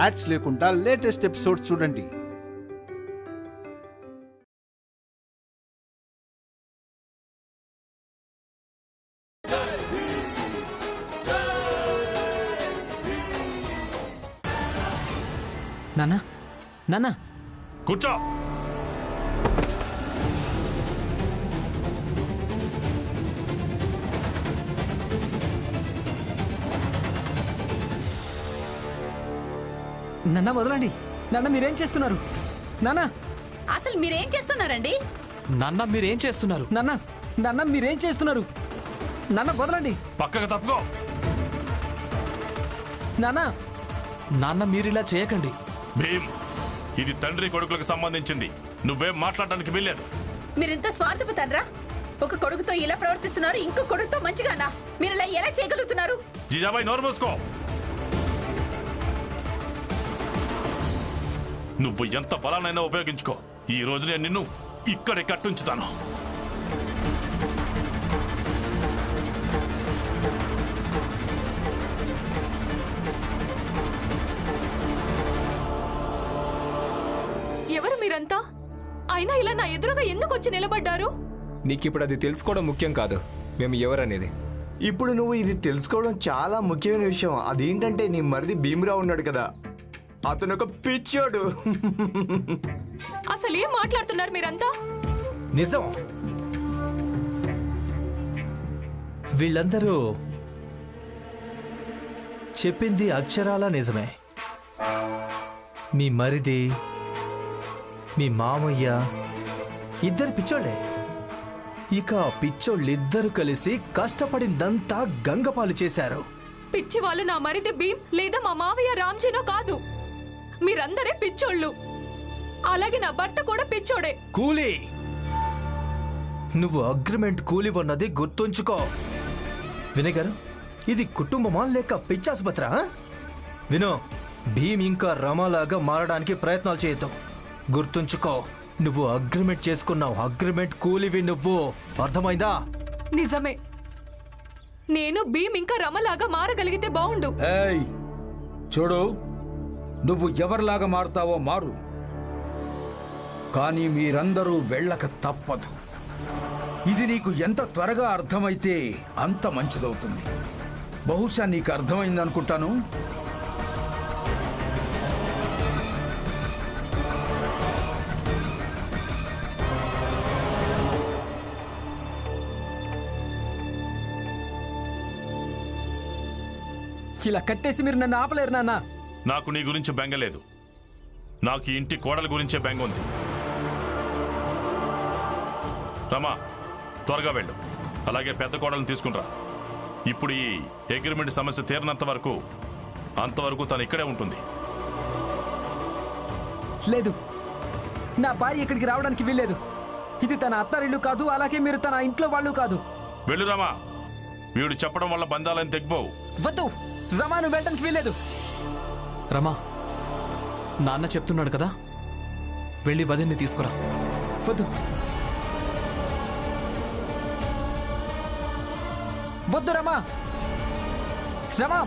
Ads లేకుండా latest episodes చూడండి. నాన్న నాన్న కూర్చో. నాన్న వదలండి. నాన్న మీరేం చేస్తున్నారు? నాన్న అసలు మీరేం చేస్తున్నారండి? నాన్న మీరేం చేస్తున్నారు? నాన్న నాన్న మీరేం చేస్తున్నారు? నాన్న వదలండి. పక్కకు తప్పుకో. నాన్న నాన్న మీరిలా చేయకండి. భీమ్, ఇది తండ్రి కొడుకులకు సంబంధించింది. నువ్వేం మాట్లాడడానికి వీల్లేదు. మీరింత స్వార్థపతండ్రా? ఒక కొడుకుతో ఇలా ప్రవర్తిస్తున్నారు, ఇంకో కొడుకుతో మంచిగానా? మీరు ఇలా ఎలా చేయగలుగుతున్నారు? జీజాబాయ్, నోరు మూసుకో. నువ్వు ఎంత బలానైనా ఉపయోగించుకో. ఈ రోజు నేను నిన్ను ఇక్కడే కట్టుంచుతాను. ఎవరు మీరంతా? అయినా ఇలా నా ఎదురుగా ఎందుకు వచ్చి నిలబడ్డారు? నీకిప్పుడు అది తెలుసుకోవడం ముఖ్యం కాదు, మేము ఎవరనేది. ఇప్పుడు నువ్వు ఇది తెలుసుకోవడం చాలా ముఖ్యమైన విషయం. అదేంటంటే నీ మరిది భీమరావు ఉన్నాడు కదా, అతను ఒక పిచ్చోడు. అసలు ఏం మాట్లాడుతున్నారు మీరంతా? నిజం. వీళ్ళందరూ చెప్పింది అక్షరాల నిజమే. మీ మరిది, మీ మామయ్య ఇద్దరు పిచ్చోళ్ళే. ఇక పిచ్చోళ్ళిద్దరు కలిసి కష్టపడిందంతా గంగపాలు చేశారు. పిచ్చి వాళ్ళు నా మరిది భీమ్ లేదా మా మావయ్య రామ్జీనో కాదు. మీరందరే పిచ్చోళ్ళు. అలాగే నా భర్త కూడా పిచ్చోడే. కూలీ, నువ్వు అగ్రిమెంట్ కూలి ఉన్నది గుర్తుంచుకో. వినయ్ గారు, ఇది కుటుంబమా లేక పిచ్చాసుపత్రా? వినో, భీమ్ ఇంకా రమలాగా మారడానికి ప్రయత్నాలు చేయొద్దు. గుర్తుంచుకో, నువ్వు అగ్రిమెంట్ చేసుకున్నావు. అగ్రిమెంట్ కూలివి నువ్వు, అర్థమైందా? నిజమే, నేను భీమ్ ఇంకా రమలాగా మారగలిగితే బావుండు. ఏయ్ చూడు, నువ్వు ఎవరిలాగా మారుతావో మారు, కానీ మీరందరూ వెళ్ళక తప్పదు. ఇది నీకు ఎంత త్వరగా అర్థమైతే అంత మంచిదవుతుంది. బహుశా నీకు అర్థమైందనుకుంటాను. ఇలా కట్టేసి మీరు నన్ను ఆపలేరు నాన్న. నాకు నీ గురించి బెంగలేదు. నాకు ఈ ఇంటి కోడల గురించే బెంగ ఉంది. రమా, త్వరగా వెళ్ళు. అలాగే పెద్ద కోడలను తీసుకునిరా. ఇప్పుడు ఈ అగ్రిమెంట్ సమస్య తీరినంత వరకు అంతవరకు తను ఇక్కడే ఉంటుంది. లేదు, నా భార్య ఇక్కడికి రావడానికి వీల్లేదు. ఇది తన అత్తారిల్లు కాదు, అలాగే మీరు తన ఇంట్లో వాళ్ళు కాదు. వెళ్ళు రమా. వీడు చెప్పడం వల్ల బంధాలని తెగిపోవు. వద్దు రమా, నువ్వు వెళ్ళడానికి వీల్లేదు. రమా, నాన్న చెప్తున్నాడు కదా, వెళ్ళి వదిన్ని తీసుకురా. వద్దు వద్దు రమా. రమా,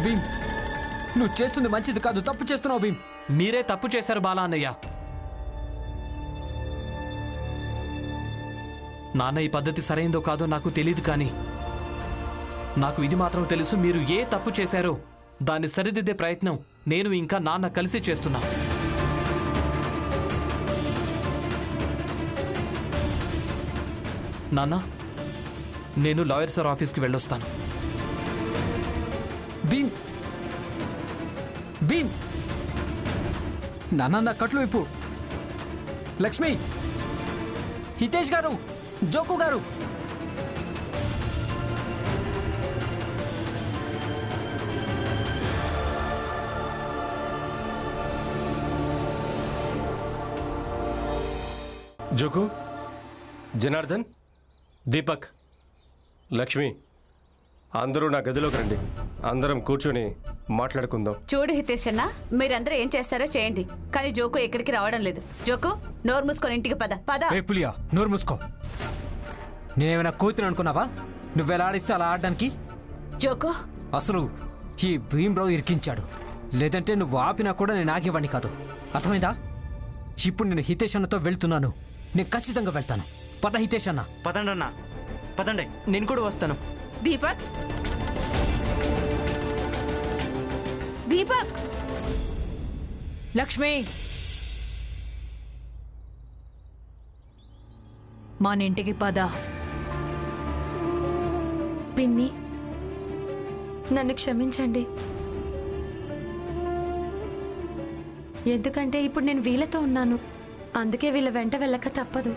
భీమ్, నువ్వు చేస్తుంది మంచిది కాదు, తప్పు చేస్తున్నావు భీమ్. మీరే తప్పు చేశారు బాలా అన్నయ్య. నాన్న ఈ పద్ధతి సరైందో కాదో నాకు తెలియదు, కానీ నాకు ఇది మాత్రం తెలుసు, మీరు ఏ తప్పు చేశారో దాన్ని సరిదిద్దే ప్రయత్నం నేను ఇంకా నాన్న కలిసి చేస్తున్నా. నాన్న, నేను లాయర్ సార్ ఆఫీస్కి వెళ్ళొస్తాను. భీమ్, భీమ్, నాన్న నా కట్లు ఇప్పు. లక్ష్మి, హితేష్ గారు, జోకు గారు, జోకు, జనార్దన్, దీపక్, లక్ష్మి, అందరూ నా గదిలోకి రండి. అందరం కూర్చొని మాట్లాడుకుందాం. చూడు హితేష్ అన్న, మీరందరూ ఏం చేస్తారో చేయండి, కానీ జోకు ఎక్కడికి రావడం లేదు. జోకు, నోరు మూసుకొని ఇంటికి పద. పద. పులియా, నోరు మూసుకో. నేనేమైనా కూతురు అనుకున్నావా? నువ్వెలా ఆడిస్తే అలా ఆడడానికి? జోకు, అసలు ఈ భీమ్రావు ఇరికించాడు. లేదంటే నువ్వు ఆపినా కూడా నేను ఆగేవాడిని కాదు. అర్థమైందా? ఇప్పుడు నేను హితేష్ అన్నతో వెళ్తున్నాను. నేను ఖచ్చితంగా వెళ్తాను. పద హితేష్ అన్న. పదండి అన్న, పదండి. నేను కూడా వస్తాను. దీపక్, దీపక్, లక్ష్మి, మన ఇంటికి పద. పిన్ని, నన్ను క్షమించండి. ఎందుకంటే ఇప్పుడు నేను వీళ్ళతో ఉన్నాను. అందుకే వీళ్ళ వెంట వెళ్ళక తప్పదు.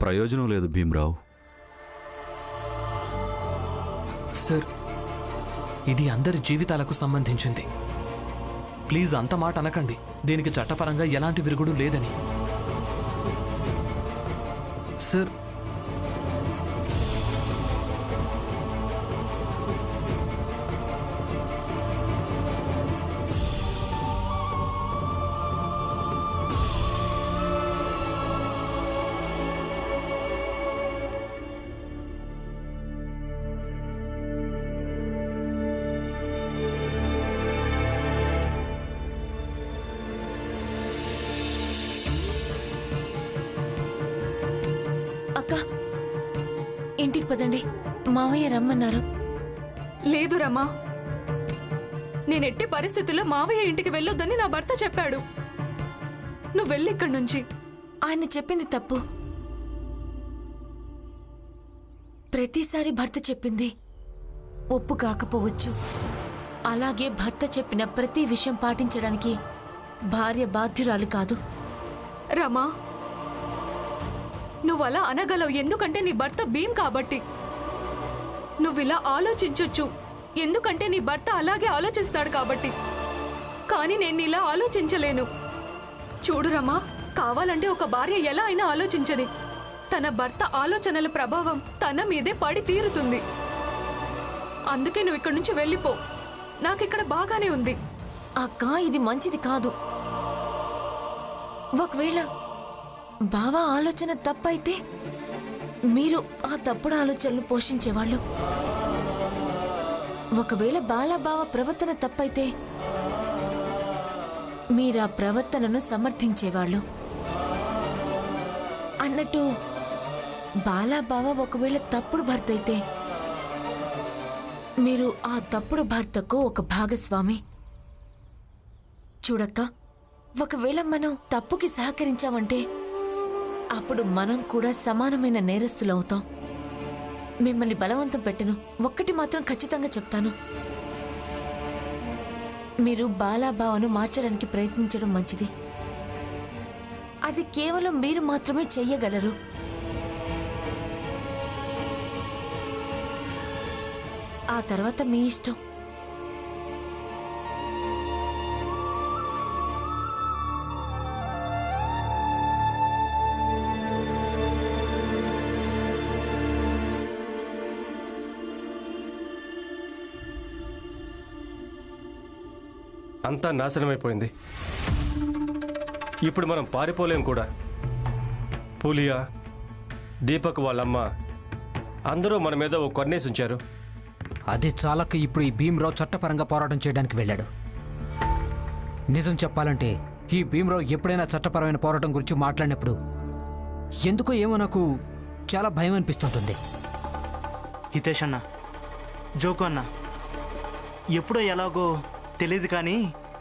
ప్రయోజనం లేదు భీమ్రావ్. సార్, ఇది అందరి జీవితాలకు సంబంధించింది. ప్లీజ్ అంత మాట అనకండి. దీనికి చట్టపరంగా ఎలాంటి విరుగుడు లేదని. సార్, అక్క, ఇంటికి పదండి. మావయ్య రమ్మన్నారు. లేదు రమా, నేనెట్టి పరిస్థితుల్లో మావయ్య ఇంటికి వెళ్ళొద్దని నా భర్త చెప్పాడు. నువ్వు వెళ్ళి ఇక్కడి నుంచి. ఆయన చెప్పింది తప్పు. ప్రతిసారి భర్త చెప్పింది ఒప్పు కాకపోవచ్చు. అలాగే భర్త చెప్పిన ప్రతి విషయం పాటించడానికి భార్య బాధ్యురాలు కాదు. రమా, నువ్వలా అనగలవు ఎందుకంటే నీ భర్త భీమ్ కాబట్టి. నువ్విలా ఆలోచించొచ్చు ఎందుకంటే నీ భర్త అలాగే ఆలోచిస్తాడు కాబట్టి. కానీ నేను ఇలా ఆలోచించలేను. చూడు రమా, కావాలంటే ఒక భార్య ఎలా అయినా ఆలోచించని, తన భర్త ఆలోచనల ప్రభావం తన మీదే పడి తీరుతుంది. అందుకే నువ్వు ఇక్కడి నుంచి వెళ్ళిపో. నాకిక్కడ బాగానే ఉంది. అక్క, ఇది మంచిది కాదు. ఒకవేళ బావా ఆలోచన తప్పైతే మీరు ఆ తప్పుడు ఆలోచనలు పోషించేవాళ్ళు. ఒకవేళ బాలాబావ ప్రవర్తన తప్పైతే మీరా ప్రవర్తనను సమర్థించేవాళ్ళు. అన్నట్టు బాలాబావ ఒకవేళ తప్పుడు భర్త అయితే మీరు ఆ తప్పుడు భర్తకు ఒక భాగస్వామి. చూడక్క, ఒకవేళ మనం తప్పుకి సహకరించామంటే అప్పుడు మనం కూడా సమానమైన నేరస్తులవుతాం. మిమ్మల్ని బలవంతం పెట్టను. ఒక్కటి మాత్రం ఖచ్చితంగా చెప్తాను. మీరు బాలాబావను మార్చడానికి ప్రయత్నించడం మంచిది. అది కేవలం మీరు మాత్రమే చెయ్యగలరు. ఆ తర్వాత మీ ఇష్టం. అంతా నాశనమైపోయింది. ఇప్పుడు మనం పారిపోలేం కూడా. పూలియా, దీపక్ వాళ్ళమ్మ అందరూ మన మీద ఓ కన్నేసి ఉంచారు. అది చాలక ఇప్పుడు ఈ భీమ్రావు చట్టపరంగా పోరాటం చేయడానికి వెళ్ళాడు. నిజం చెప్పాలంటే ఈ భీమ్రావు ఎప్పుడైనా చట్టపరమైన పోరాటం గురించి మాట్లాడినప్పుడు ఎందుకో ఏమో నాకు చాలా భయం అనిపిస్తుంటుంది. హితేష్ అన్న, జోకు అన్న, ఎప్పుడో ఎలాగో తెలియదు కానీ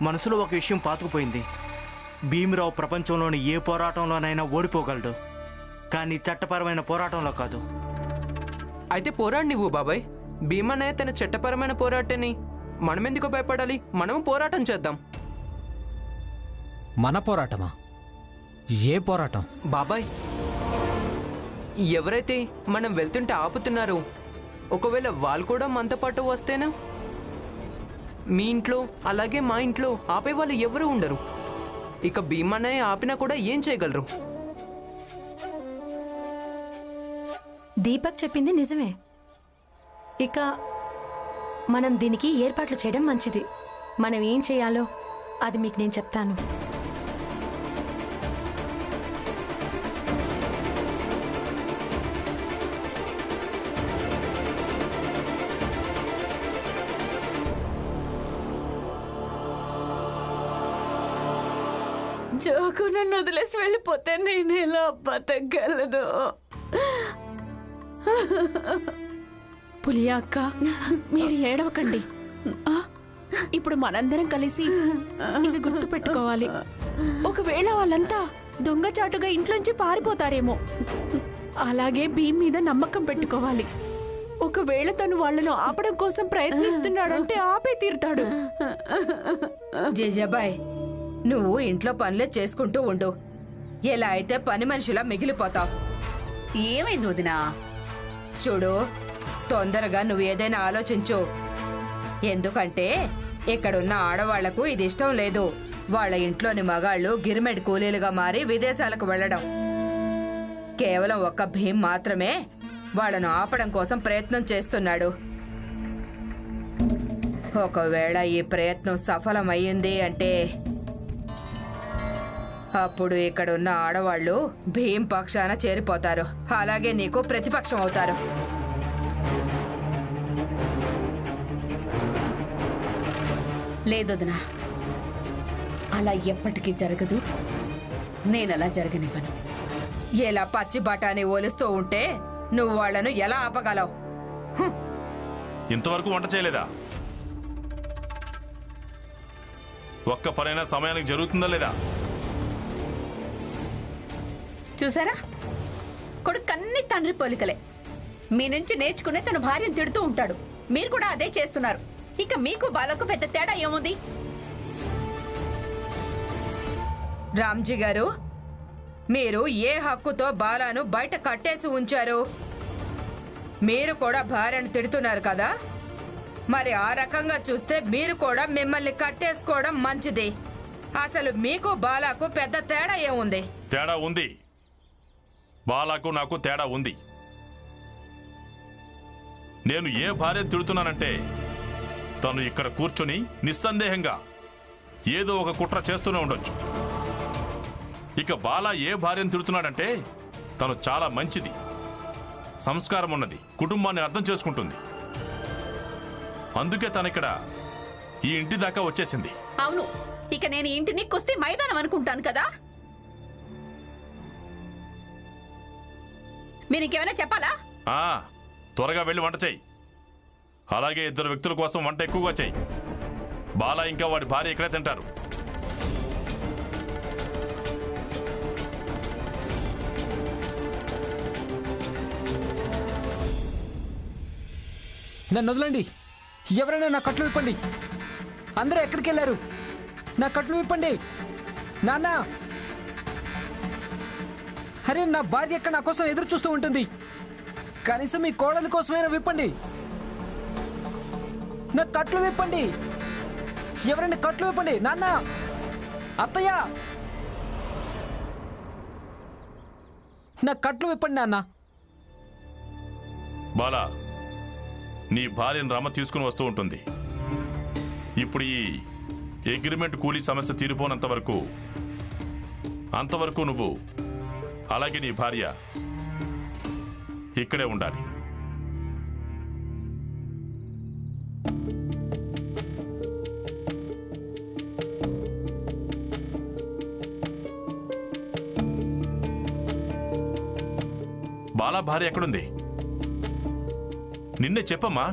మనసులో ఒక విషయం పాతుకుపోయింది. భీమ్రావు ప్రపంచంలోని ఏ పోరాటంలోనైనా ఓడిపోగలడు, కానీ చట్టపరమైన పోరాటంలో కాదు. అయితే పోరాడు నువ్వు బాబాయ్. భీమన్నయ్య తన చట్టపరమైన పోరాటాన్ని మనమెందుకు భయపడాలి? మనము పోరాటం చేద్దాం. మన పోరాటమా? ఏ పోరాటం బాబాయ్? ఎవరైతే మనం వెళ్తుంటే ఆపుతున్నారో ఒకవేళ వాళ్ళు కూడా మనతో పాటు వస్తేనా? మీ ఇంట్లో అలాగే మా ఇంట్లో ఆపేవాళ్ళు ఎవరు ఉండరు. ఇక భీమన్నయ్య ఆపినా కూడా ఏం చేయగలరు? దీపక్ చెప్పింది నిజమే. ఇక మనం దీనికి ఏర్పాట్లు చేయడం మంచిది. మనం ఏం చేయాలో అది మీకు నేను చెప్తాను. జోకు నన్ను వదిలేసి వెళ్ళిపోతే నేను ఎలా బతకగలను? పులియా అక్క, మీరు ఏడవకండి. ఇప్పుడు మనందరం కలిసి ఇది గుర్తు పెట్టుకోవాలి. ఒకవేళ వాళ్ళంతా దొంగచాటుగా ఇంట్లోంచి పారిపోతారేమో. అలాగే భీమ్ మీద నమ్మకం పెట్టుకోవాలి. ఒకవేళ తను వాళ్ళను ఆపడం కోసం ప్రయత్నిస్తున్నాడంటే ఆపే తీరుతాడు. జేజాబాయ్, నువ్వు ఇంట్లో పనులే చేసుకుంటూ ఉండు. ఎలా అయితే పని మనిషిలా మిగిలిపోతావు. ఏమైంది వదినా? చూడు, తొందరగా నువ్వు ఏదైనా ఆలోచించు. ఎందుకంటే ఇక్కడున్న ఆడవాళ్లకు ఇది ఇష్టం లేదు. వాళ్ళ ఇంట్లోని మగాళ్ళు గిరిమెడ్ కూలీలుగా మారి విదేశాలకు వెళ్లడం. కేవలం ఒక్క భీమ్ మాత్రమే వాళ్ళను ఆపడం కోసం ప్రయత్నం చేస్తున్నాడు. ఒకవేళ ఈ ప్రయత్నం సఫలమయ్యింది అంటే అప్పుడు ఇక్కడున్న ఆడవాళ్లు భీమ్ పక్షాన చేరిపోతారు. అలాగే నీకు ప్రతిపక్షం అవుతారు. లేదొదినా, అలా ఎప్పటికీ జరగదు. నేనలా జరగనివ్వను. ఎలా పచ్చి బఠానీ ఓలిస్తూ ఉంటే నువ్వు వాళ్లను ఎలా ఆపగలవు? ఇంతవరకు వంట చేయలేదా? ఒక్క పనైనా సమయానికి జరుగుతుందా లేదా? చూసారా, కొడుకు అన్ని తండ్రి పోలికలే. మీ నుంచి నేర్చుకునే తన భార్యను తిడుతూ ఉంటాడు. మీరు కూడా అదే చేస్తున్నారు. ఇక మీకు బాలకు పెద్ద తేడా ఏముంది? రామ్జీ గారు, మీరు ఏ హక్కుతో బాలాను బయట కట్టేసి ఉంచారు? మీరు కూడా భార్యను తిడుతున్నారు కదా, మరి ఆ రకంగా చూస్తే మీరు కూడా మిమ్మల్ని కట్టేసుకోవడం మంచిది. అసలు మీకు బాలాకు పెద్ద తేడా ఏముంది? తేడా ఉంది. బాలాకు నాకు తేడా ఉంది. నేను ఏ భార్యను తిడుతున్నానంటే తను ఇక్కడ కూర్చొని నిస్సందేహంగా ఏదో ఒక కుట్ర చేస్తూనే ఉండొచ్చు. ఇక బాలా ఏ భార్యను తిడుతున్నాడంటే తను చాలా మంచిది, సంస్కారం ఉన్నది, కుటుంబాన్ని అర్థం చేసుకుంటుంది. అందుకే తను ఇక్కడ ఈ ఇంటి దాకా వచ్చేసింది. అవును, ఇక నేను ఇంటిని కుస్తీ మైదానం అనుకుంటాను కదా. మీరు ఇంకేమైనా చెప్పాలా? త్వరగా వెళ్ళి వంట చెయ్యి. అలాగే 2 వ్యక్తుల కోసం వంట ఎక్కువగా చెయ్యి. బాలా ఇంకా వాడి భార్య ఇక్కడే తింటారు. నన్ను వదలండి. ఎవరైనా నా కట్లు విప్పండి. అందరూ ఎక్కడికి వెళ్ళారు? నా కట్లు విప్పండి. నాన్న, అరే నా భార్య ఎక్కడ నా కోసం ఎదురు చూస్తూ ఉంటుంది. కనీసం మీ కోడలి కోసమైనా విప్పండి. నా కట్లు విప్పండి. ఎవరైనా కట్లు విప్పండి. నాన్న, అత్తయ్య, నా కట్లు విప్పండి. నాన్న, బాలా, నీ భార్యను రమ తీసుకుని వస్తూ ఉంటుంది. ఇప్పుడు ఈ అగ్రిమెంట్ కూలీ సమస్య తీరిపోనంత వరకు అంతవరకు నువ్వు అలాగే నీ భార్య ఇక్కడే ఉండాలి. బాలా భార్య ఎక్కడుంది? నిన్నే చెప్పమ్మా.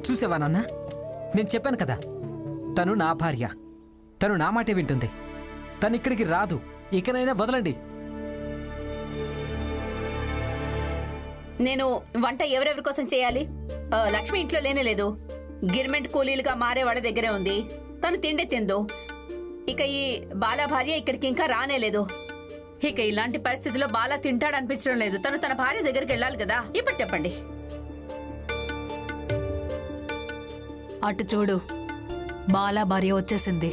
చూసావా నాన్న, నేను చెప్పాను కదా, తను నా భార్య, తను నా మాటే వింటుంది. తను ఇక్కడికి రాదు. ఇకనైనా వదలండి. నేను వంట ఎవరెవరి కోసం చేయాలి? లక్ష్మి ఇంట్లో లేనే లేదు. గిర్మెంట్ కూలీలుగా మారే వాళ్ళ దగ్గరే ఉంది. తను తిండే తిందో. ఇక ఈ బాలా భార్య ఇక్కడికి ఇంకా రానేలేదు. ఇక ఇలాంటి పరిస్థితిలో బాలా తింటాడనిపించడం లేదు. తను తన భార్య దగ్గరికి వెళ్ళాలి కదా. ఇప్పుడు చెప్పండి. అటు చూడు, బాలా భార్య వచ్చేసింది.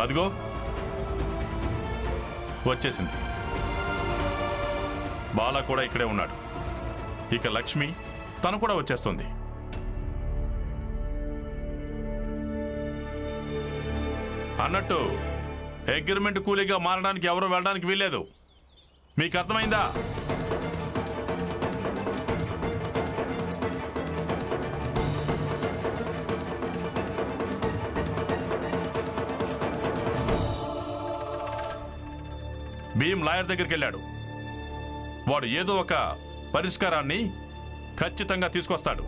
అదిగో వచ్చేసింది. బాలా కూడా ఇక్కడే ఉన్నాడు. ఇక లక్ష్మి తను కూడా వచ్చేస్తుంది. అన్నట్టు అగ్రిమెంట్ కూలీగా మారడానికి ఎవరు వెళ్ళడానికి వీల్లేదు. మీకు అర్థమైందా? భీమ్ లాయర్ దగ్గరికి వెళ్ళాడు. వాడు ఏదో ఒక పరిష్కారాన్ని ఖచ్చితంగా తీసుకొస్తాడు.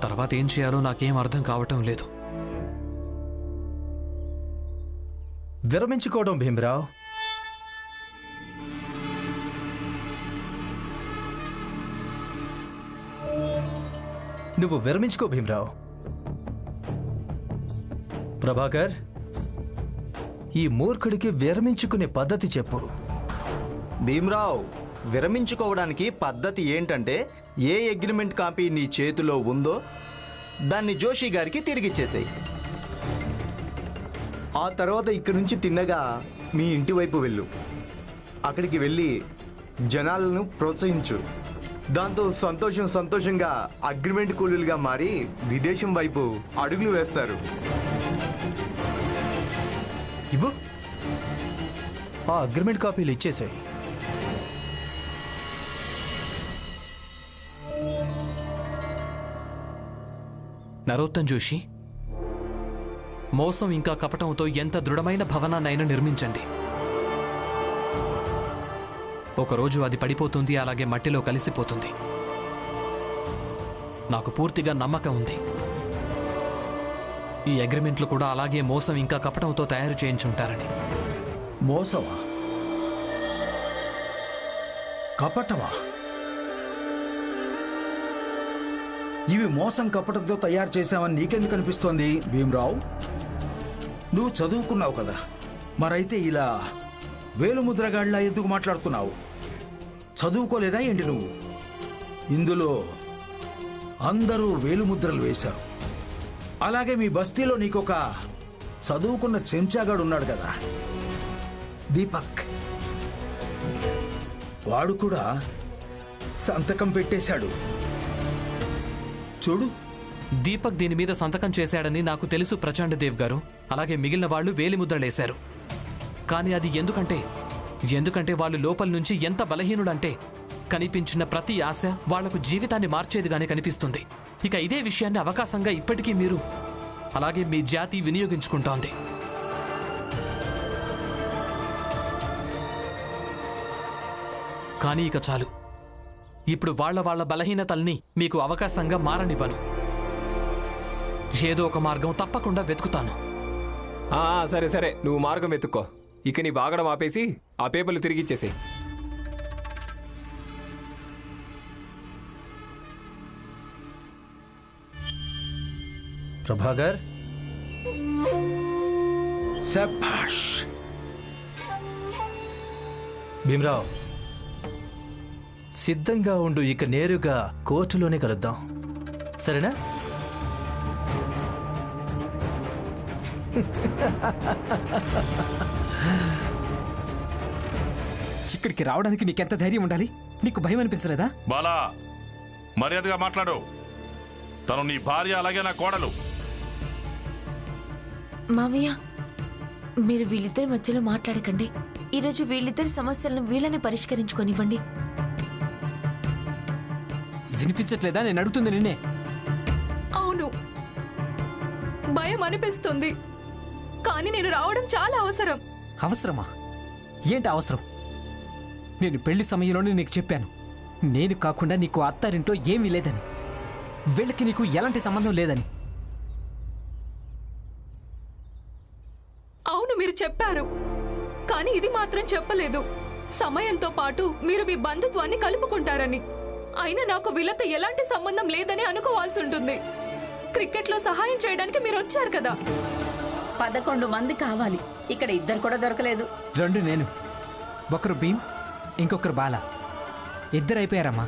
తర్వాత ఏం చేయాలో నాకేం అర్థం కావటం లేదు. విరమించుకోవడం భీమరావ్. నువ్వు విరమించుకో భీమరావ్. ప్రభాకర్, ఈ మూర్ఖుడికి విరమించుకునే పద్ధతి చెప్పు. భీమరావ్, విరమించుకోవడానికి పద్ధతి ఏంటంటే ఏ అగ్రిమెంట్ కాపీ నీ చేతిలో ఉందో దాన్ని జోషి గారికి తిరిగిచ్చేసేయి. ఆ తర్వాత ఇక్కడి నుంచి తిన్నగా మీ ఇంటి వైపు వెళ్ళు. అక్కడికి వెళ్ళి జనాలను ప్రోత్సహించు. దాంతో సంతోషంగా అగ్రిమెంట్ కూలీలుగా మారి విదేశం వైపు అడుగులు వేస్తారు. ఇవ్వు, ఆ అగ్రిమెంట్ కాపీలు ఇచ్చేసాయి. నరోత్తమ్ జోషి, మోసం ఇంకా కపటంతో ఎంత దృఢమైన భవనాన్నైనా నిర్మించండి. ఒకరోజు అది పడిపోతుంది, అలాగే మట్టిలో కలిసిపోతుంది. నాకు పూర్తిగా నమ్మకం ఉంది. ఈ అగ్రిమెంట్లు కూడా అలాగే మోసం ఇంకా కపటంతో తయారు చేయించుంటారని. మోసమా? కపటమా? ఇవి మోసం కపటంతో తయారు చేశామని నీకెందుకు అనిపిస్తోంది భీమరావు? నువ్వు చదువుకున్నావు కదా, మరైతే ఇలా వేలుముద్రగాళ్ళ ఎందుకు మాట్లాడుతున్నావు? చదువుకోలేదా ఏంటి నువ్వు? ఇందులో అందరూ వేలుముద్రలు వేశారు. అలాగే మీ బస్తీలో నీకొక చదువుకున్న చెంచాగాడు ఉన్నాడు కదా, దీపక్. వాడు కూడా సంతకం పెట్టేశాడు. చూడు, దీపక్ దీని మీద సంతకం చేశాడని నాకు తెలుసు ప్రచండదేవ్ గారు. అలాగే మిగిలిన వాళ్ళు వేలిముద్రలేశారు. కానీ అది ఎందుకంటే వాళ్ళు లోపల నుంచి ఎంత బలహీనుడంటే కనిపించిన ప్రతి ఆశ వాళ్లకు జీవితాన్ని మార్చేదిగానే కనిపిస్తుంది. ఇక ఇదే విషయాన్ని అవకాశంగా ఇప్పటికీ మీరు అలాగే మీ జాతి వినియోగించుకుంటోంది. కానీ ఇక చాలు. ఇప్పుడు వాళ్ళ బలహీనతల్ని మీకు అవకాశంగా మారనివ్వను. ఏదో ఒక మార్గం తప్పకుండా వెతుకుతాను. సరే సరే, నువ్వు మార్గం వెతుక్కో. ఇక నీ బాగడం ఆపేసి ఆ పేపర్లు తిరిగిచ్చేసేయ్. ప్రభాకర్, శభాష్. భీమరావ్, సిద్ధంగా ఉండు. ఇక నేరుగా కోర్టులోనే కలుద్దాం, సరేనా? ఇక్కడికి రావడానికి నీకెంత ధైర్యం ఉండాలి? నీకు భయం అనిపించలేదా? బాలా, మర్యాదగా మాట్లాడు. తను నీ భార్య, అలాగే నా కోడలు. మావయ్య, మీరు వీళ్ళిద్దరి మధ్యలో మాట్లాడకండి. ఈరోజు వీళ్ళిద్దరి సమస్యలను వీళ్ళని పరిష్కరించుకొనివ్వండి. వినిపించట్లేదా? నేను అడుగుతుంది నిన్నే. అవును, భయం అనిపిస్తుంది. కానీ నేను రావడం చాలా అవసరం. అవసరమా? ఏంటి అవసరం? నేను పెళ్లి సమయంలోనే నీకు చెప్పాను, నేను కాకుండా నీకు అత్తారింటో ఏమీ లేదని, వీళ్ళకి నీకు ఎలాంటి సంబంధం లేదని. అవును, అవును మీరు చెప్పారు, కానీ ఇది మాత్రం చెప్పలేదు. సమయంతో పాటు మీరు మీ బంధుత్వాన్ని కలుపుకుంటారని. అయినా నాకు వీళ్ళతో ఎలాంటి సంబంధం లేదని అనుకోవాల్సి ఉంటుంది. క్రికెట్లో సహాయం చేయడానికి మీరు వచ్చారు కదా. 11 మంది కావాలి, ఇక్కడ 2 కూడా దొరకలేదు. 2 నేను, ఒకరు భీమ్, ఇంకొకరు బాల. 2 అయిపోయారమ్మా.